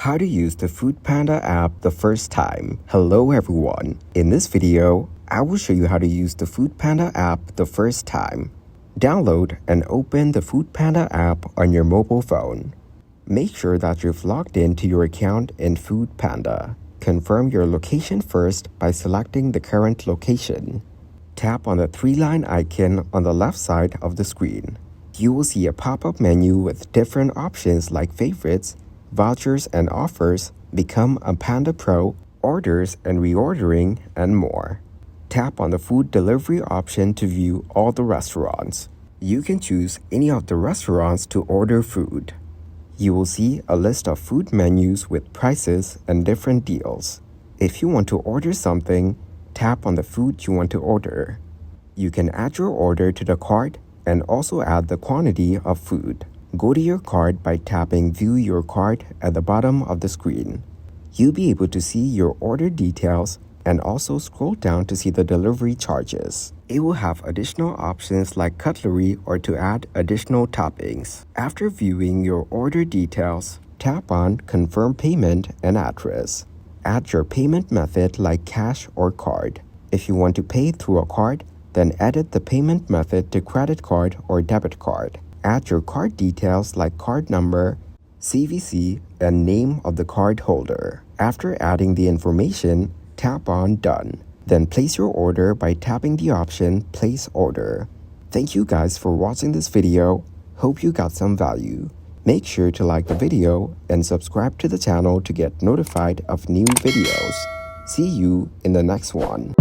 How to use the Foodpanda app the first time. Hello everyone. In this video, I will show you how to use the Foodpanda app the first time. Download and open the Foodpanda app on your mobile phone. Make sure that you've logged into your account in Foodpanda. Confirm your location first by selecting the current location. Tap on the three-line icon on the left side of the screen. You will see a pop-up menu with different options like favorites, vouchers and offers, become a Panda Pro, orders and reordering, and more. Tap on the food delivery option to view all the restaurants. You can choose any of the restaurants to order food. You will see a list of food menus with prices and different deals. If you want to order something, tap on the food you want to order. You can add your order to the cart and also add the quantity of food. Go to your cart by tapping View Your Cart at the bottom of the screen. You'll be able to see your order details and also scroll down to see the delivery charges. It will have additional options like cutlery or to add additional toppings. After viewing your order details, tap on Confirm Payment and Address. Add your payment method like cash or card. If you want to pay through a card, then edit the payment method to credit card or debit card. Add your card details like card number, CVC, and name of the card holder. After adding the information, tap on Done. Then place your order by tapping the option Place Order. Thank you guys for watching this video. Hope you got some value. Make sure to like the video and subscribe to the channel to get notified of new videos. See you in the next one.